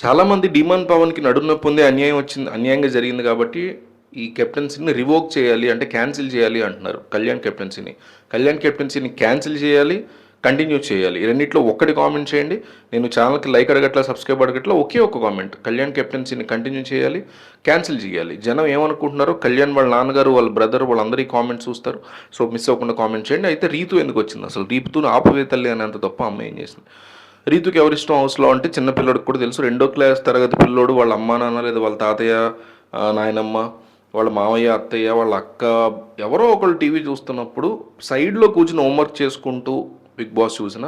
చాలామంది డీమాన్ పవన్‌కి నడుము నొప్పి ఉంది. అన్యాయంగా జరిగింది కాబట్టి ఈ కెప్టెన్సీని రివోక్ చేయాలి అంటే క్యాన్సిల్ చేయాలి అంటున్నారు కళ్యాణ్ కెప్టెన్సీని. కళ్యాణ్ కెప్టెన్సీని క్యాన్సిల్ చేయాలి, కంటిన్యూ చేయాలి. ఈ రెండిట్లో ఒక్కటి కామెంట్ చేయండి. నేను ఛానల్‌కి లైక్ అడగట్లా, సబ్స్క్రైబ్ అడగట్లా. ఒకే ఒక్క కామెంట్. కళ్యాణ్ కెప్టెన్సీని కంటిన్యూ చేయాలి, క్యాన్సిల్ చేయాలి. జనం ఏమనుకుంటున్నారో కళ్యాణ్ వాళ్ళ నాన్నగారు, వాళ్ళ బ్రదర్ వాళ్ళందరూ ఈ కామెంట్ చూస్తారు. సో మిస్ అవ్వకుండా కామెంట్ చేయండి. అయితే రీతు ఎందుకు వచ్చింది అసలు? రీతును ఆపవే తల్లి అనేంత తప్ప అమ్మ ఏం చేసింది? రీతుకి ఎవరిష్టం హౌస్లో అంటే చిన్న పిల్లోడికి కూడా తెలుసు. 2వ క్లాస్ తరగతి పిల్లోడు వాళ్ళ అమ్మా నాన్న లేదా వాళ్ళ తాతయ్య, నాయనమ్మ, వాళ్ళ మామయ్య, అత్తయ్య, వాళ్ళ అక్క ఎవరో ఒకళ్ళు టీవీ చూస్తున్నప్పుడు సైడ్లో కూర్చుని హోంవర్క్ చేసుకుంటూ బిగ్ బాస్ చూసిన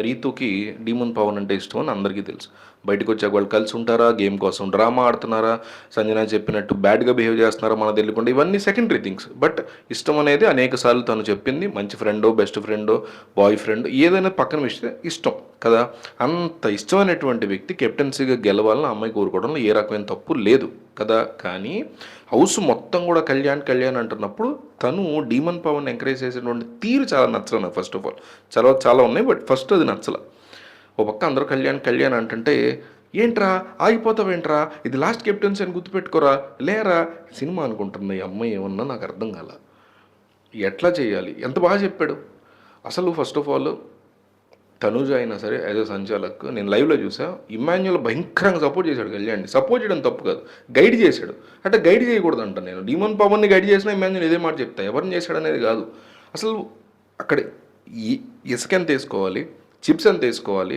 రీతుకి డీమన్ పవన్ అంటే ఇష్టం అని అందరికీ తెలుసు. బయటకు వచ్చాక వాళ్ళు కలిసి ఉంటారా, గేమ్ కోసం డ్రామా ఆడుతున్నారా, సంజన చెప్పినట్టు బ్యాడ్గా బిహేవ్ చేస్తున్నారా మనకు తెలియకుండా, ఇవన్నీ సెకండరీ థింగ్స్. బట్ ఇష్టం అనేది అనేక సార్లు తను చెప్పింది. మంచి ఫ్రెండో, బెస్ట్ ఫ్రెండో, బాయ్ ఫ్రెండ్ ఏదైనా పక్కన విషయం ఇష్టం కదా. అంత ఇష్టమైనటువంటి వ్యక్తి కెప్టెన్సీగా గెలవాలని అమ్మాయి కోరుకోవడంలో ఏ రకమైన తప్పు లేదు కదా. కానీ హౌస్ మొత్తం కూడా కళ్యాణ్ కళ్యాణ్ అంటున్నప్పుడు తను డీమన్ పవన్ ఎంకరేజ్ చేసేటువంటి తీరు చాలా నచ్చల నాకు. ఫస్ట్ ఆఫ్ ఆల్ చాలా ఉన్నాయి, బట్ ఫస్ట్ అది నచ్చల. ఓ పక్క అందరూ కళ్యాణ్ కళ్యాణ్ అంటుంటే ఏంట్రా ఆగిపోతావేంట్రా, ఇది లాస్ట్ కెప్టెన్సీ అని గుర్తుపెట్టుకోరా, లేరా సినిమా అనుకుంటున్నా. ఈ అమ్మాయి ఏమన్నా నాకు అర్థం కాల. ఎట్లా చేయాలి? ఎంత బాగా చెప్పాడు అసలు. ఫస్ట్ ఆఫ్ ఆల్ తనుజ అయినా సరే యాజ్ అ సంచాలక్ నేను లైవ్లో చూసా, ఇమాన్యుల్ భయంకరంగా సపోర్ట్ చేశాడు కళ్యాణ్ని. సపోర్ట్ చేయడం తప్పు కాదు, గైడ్ చేశాడు. అంటే గైడ్ చేయకూడదు అంట నేను. డీమన్ పవన్ని గైడ్ చేసినా ఇమాన్యుల్ ఇదే మాట చెప్తా, ఎవరిని చేశాడు అనేది కాదు. అసలు అక్కడ ఇసుక ఎంత వేసుకోవాలి, చిప్స్ ఎంత వేసుకోవాలి,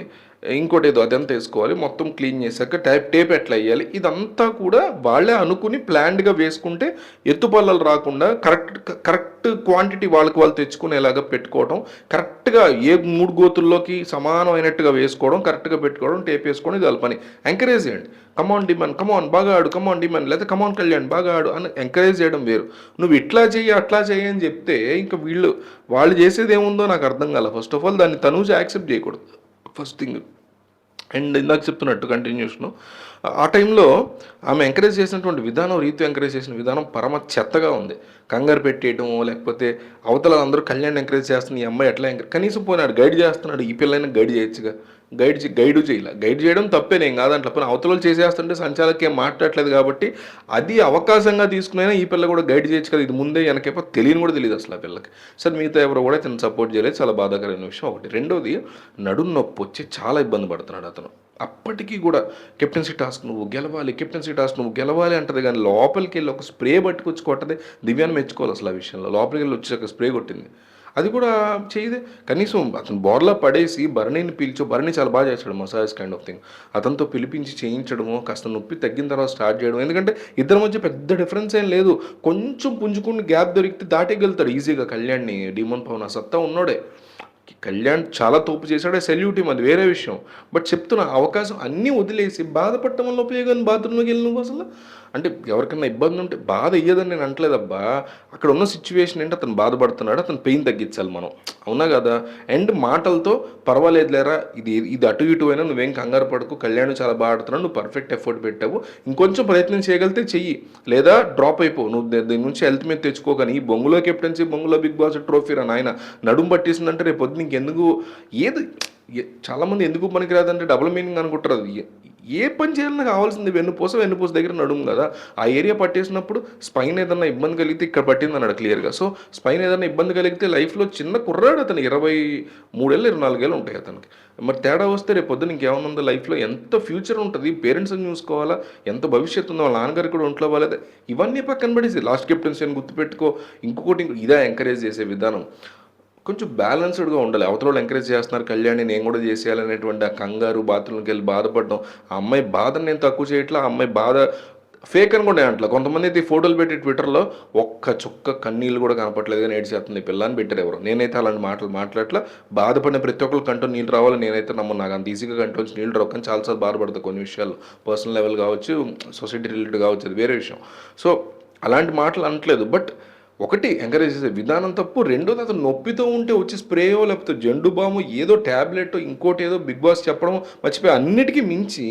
ఇంకోటి ఏదో అదంతా వేసుకోవాలి, మొత్తం క్లీన్ చేశాక టేప్ ఎట్లా వేయాలి, ఇదంతా కూడా వాళ్ళే అనుకుని ప్లాన్డ్గా వేసుకుంటే ఎత్తుపల్లలు రాకుండా కరెక్ట్ క్వాంటిటీ వాళ్ళకి వాళ్ళు తెచ్చుకునేలాగా పెట్టుకోవడం, కరెక్ట్గా ఏ 3 గోతుల్లోకి సమానమైనట్టుగా వేసుకోవడం, కరెక్ట్గా పెట్టుకోవడం, టేప్ వేసుకోవడం, ఇది వాళ్ళ పని. ఎంకరేజ్ చేయండి. కమాన్ డిమాన్, కమాన్ బాగా ఆడు, కమాన్ డిమాన్, లేదా కమాన్ కళ్యాణ్ బాగా ఆడు అని ఎంకరేజ్ చేయడం వేరు. నువ్వు ఇట్లా చెయ్యి అట్లా చెయ్యి అని చెప్తే ఇంకా వాళ్ళు చేసేది ఏముందో నాకు అర్థం కాల. ఫస్ట్ ఆఫ్ ఆల్ దాన్ని తనూజ యాక్సెప్ట్ చేయకూడదు ఫస్ట్ థింగ్. అండ్ ఇందాక చెప్తున్నట్టు కంటిన్యూషను ఆ టైంలో ఆమె ఎంకరేజ్ చేసినటువంటి విధానం, రీతు ఎంకరేజ్ చేసిన విధానం పరమ చెత్తగా ఉంది. కంగారు పెట్టేయడం, లేకపోతే అవతల అందరూ కళ్యాణ్ ఎంకరేజ్ చేస్తున్న ఈ అమ్మాయి ఎట్లా కనీసం పోయినాడు గైడ్ చేస్తున్నాడు, ఈ పిల్లైనా గైడ్ చేయొచ్చుగా. గైడ్ చేయాలి. గైడ్ చేయడం తప్పేనేం కాదంటే, పోనీ అవతల చేసేస్తుంటే సంచాలకి ఏం మాట్లాడలేదు కాబట్టి అది అవకాశంగా తీసుకునైనా ఈ పిల్ల కూడా గైడ్ చేయొచ్చు కదా. ఇది ముందే వెనకేపో తెలియని కూడా తెలియదు అసలు ఆ పిల్లకి. సరే మిగతా ఎవరు కూడా తను సపోర్ట్ చేయలేదు, చాలా బాధాకరమైన విషయం ఒకటి. రెండోది నడుము నొప్పి వచ్చి చాలా ఇబ్బంది పడుతున్నాడు అతను. అప్పటికీ కూడా కెప్టెన్సీ టాస్క్ నువ్వు గెలవాలి, కెప్టెన్సీ టాస్క్ నువ్వు గెలవాలి అంటది. కానీ లోపలికి వెళ్ళి ఒక స్ప్రే పట్టుకొచ్చి కొట్టదే. దివ్యాన్ని మెచ్చుకోవాలి అసలు ఆ విషయంలో. లోపలికి వెళ్ళి వచ్చి స్ప్రే కొట్టింది, అది కూడా చేయదే. కనీసం అతను బోర్లా పడేసి భరణిని భరణి చాలా బాగా చేశాడు మసాజ్ కైండ్ ఆఫ్ థింగ్. అతనితో పిలిపించి చేయించడము, కాస్త నొప్పి తగ్గిన తర్వాత స్టార్ట్ చేయడం. ఎందుకంటే ఇద్దరి మధ్య పెద్ద డిఫరెన్స్ ఏం లేదు. కొంచెం పుంజుకుని గ్యాప్ దొరికితే దాటేగలుగుతాడు ఈజీగా కళ్యాణ్ని. డీమన్ పవన్ ఆ సత్తా ఉన్నోడే. కళ్యాణ్ చాలా తోపు చేశాడే, సెల్యూట్ అది వేరే విషయం. బట్ చెప్తున్న అవకాశం అన్నీ వదిలేసి బాధపడటం వల్ల ఉపయోగం. బాత్రూంలోకి వెళ్ళి నువ్వు అసలు అంటే ఎవరికైనా ఇబ్బంది ఉంటే బాధ ఇయ్యదని నేను అంటలేదబ్బా. అక్కడ ఉన్న సిచ్యువేషన్ ఏంటి, అతను బాధపడుతున్నాడు, అతను పెయిన్ తగ్గించాలి మనం, అవునా కదా. అండ్ మాటలతో పర్వాలేదు లేరా, ఇది అటు ఇటు అయినా నువ్వేం కంగారు పడకు, కళ్యాణ్ చాలా బాగా ఆడుతున్నావు, నువ్వు పర్ఫెక్ట్ ఎఫర్ట్ పెట్టావు, ఇంకొంచెం ప్రయత్నం చేయగలిగితే చెయ్యి, లేదా డ్రాప్ అయిపోవు, నువ్వు దీని నుంచి హెల్త్ మీద తెచ్చుకోగాని. ఈ బొంగులో కెప్టెన్సీ, బొంగులో బిగ్ బాస్ ట్రోఫీ రా నాయన. నడుము పట్టేసిందంటే రేపు పొద్దున ఇంకెందుకు ఏది చాలామంది ఎందుకు పనికిరాదంటే డబుల్ మీనింగ్ అనుకుంటారు. అది ఏ పని చేయాలన్నా కావాల్సింది వెన్నుపూస దగ్గర నడుము కదా. ఆ ఏరియా పట్టేసినప్పుడు స్పైన్ ఏదన్నా ఇబ్బంది కలిగితే ఇక్కడ పట్టింది అన్నాడు క్లియర్గా. సో స్పైన్ ఏదన్నా ఇబ్బంది కలిగితే లైఫ్లో చిన్న కుర్రాడు అతను, 23 ఏళ్ళు 24 ఏళ్ళు ఉంటాయి అతనికి. మరి తేడా వస్తే రేపు పొద్దున ఇంకేమైనా ఉందో లైఫ్లో, ఎంత ఫ్యూచర్ ఉంటుంది, పేరెంట్స్ని చూసుకోవాలా, ఎంత భవిష్యత్తు ఉందో, వాళ్ళ నాన్నగారికి కూడా ఒంట్లో వాళ్ళదే. ఇవన్నీ పక్కన పడేసి లాస్ట్ కెప్టెన్సీ అని గుర్తుపెట్టుకో. ఇంకొకటి ఇదే ఎంకరేజ్ చేసే విధానం. కొంచెం బ్యాలెన్స్డ్గా ఉండాలి. అవతల వాళ్ళు ఎంకరేజ్ చేస్తున్నారు కళ్యాణ్ని నేను కూడా చేసేయాలనేటువంటి ఆ కంగారు, బాత్రూమ్కి వెళ్ళి బాధపడడం. ఆ అమ్మాయి బాధను నేను తక్కువ చేయట్లా, ఆ అమ్మాయి బాధ ఫేక్ అని కూడా అంటలా. కొంతమంది అయితే ఫోటోలు పెట్టి ట్విట్టర్లో ఒక్క చుక్క కన్నీళ్ళు కూడా కనపట్లేదు కానీ ఏడ్చేస్తుంది పిల్లని పెట్టారు ఎవరు. నేనైతే అలాంటి మాటలు మాట్లాడట్లా. బాధపడిన ప్రతి ఒక్కరు కంట్రోల్ నీళ్ళు రావాలి నేనైతే నమ్మను. నాకు అంత ఈజీగా కంట్రోల్స్ నీళ్ళు రావు, కానీ చాలాసార్లు బాధపడతాను కొన్ని విషయాలు. పర్సనల్ లెవెల్ కావచ్చు, సొసైటీ రిలేటెడ్ కావచ్చు, అది వేరే విషయం. సో అలాంటి మాటలు అనట్లేదు. బట్ ఒకటి ఎంకరేజ్ చేసే విధానం తప్పు. రెండోది అతను నొప్పితో ఉంటే వచ్చి స్ప్రేయో లేకపోతే జండు బాము ఏదో ట్యాబ్లెట్ ఇంకోటి ఏదో బిగ్ బాస్ చెప్పడం మర్చిపోయి అన్నిటికీ మించి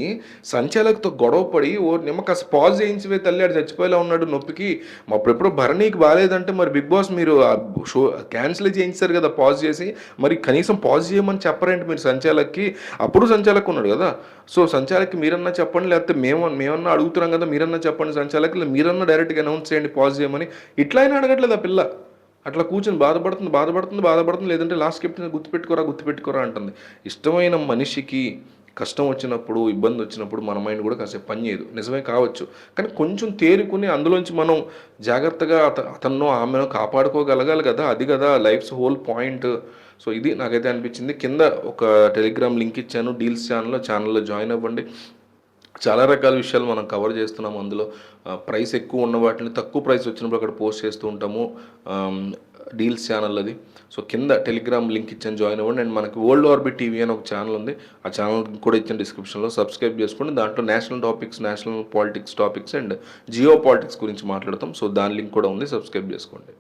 సంచాలకుతో గొడవ పడి ఓ నిమ్మ కాస్త పాజ్ చేయించివే తల్లి ఆడు చచ్చిపోయేలా ఉన్నాడు నొప్పికి. అప్పుడెప్పుడు భరణీకి బాగాలేదంటే మరి బిగ్ బాస్ మీరు ఆ షో క్యాన్సిల్ చేయించారు కదా పాజ్ చేసి. మరి కనీసం పాజ్ చేయమని చెప్పరేంటి మీరు సంచాలక్కి? అప్పుడు సంచాలక్ ఉన్నాడు కదా. సో సంచాలక్కి మీరన్నా చెప్పండి, లేకపోతే మేమన్నా అడుగుతున్నాం కదా మీరన్నా చెప్పండి సంచాలక్, మీరన్నా డైరెక్ట్గా అనౌన్స్ చేయండి పాజ్ చేయమని. ఇట్లా అయినా అడగట్లేదు ఆ పిల్ల. అట్లా కూర్చొని బాధపడుతుంది, లేదంటే లాస్ట్ కెప్టెన్ గుర్తుపెట్టుకోరా అంటుంది. ఇష్టమైన మనిషికి కష్టం వచ్చినప్పుడు, ఇబ్బంది వచ్చినప్పుడు మన మైండ్ కూడా కాసేపు పని చేయదు, నిజమే కావచ్చు. కానీ కొంచెం తేరుకుని అందులోంచి మనం జాగ్రత్తగా అతన్నో ఆమెనో కాపాడుకోగలగాలి కదా. అది కదా లైఫ్స్ హోల్ పాయింట్. సో ఇది నాకైతే అనిపించింది. కింద ఒక టెలిగ్రామ్ లింక్ ఇచ్చాను, డీల్స్ ఛానల్లో జాయిన్ అవ్వండి. చాలా రకాల విషయాలు మనం కవర్ చేస్తున్నాము అందులో. ప్రైస్ ఎక్కువ ఉన్న వాటిని తక్కువ ప్రైస్ వచ్చినప్పుడు అక్కడ పోస్ట్ చేస్తూ ఉంటాము. డీల్స్ ఛానల్ అది. సో కింద టెలిగ్రామ్ లింక్ ఇచ్చాను, జాయిన్ అవ్వండి. అండ్ మనకి వరల్డ్ ఆర్బిట్ టీవీ అని ఒక ఛానల్ ఉంది, ఆ ఛానల్ కూడా ఇచ్చిన డిస్క్రిప్షన్లో. సబ్స్క్రైబ్ చేసుకోండి. దాంట్లో national topics, national politics topics and geo politics గురించి మాట్లాడతాం. సో దాని లింక్ కూడా ఉంది, సబ్స్క్రైబ్ చేసుకోండి.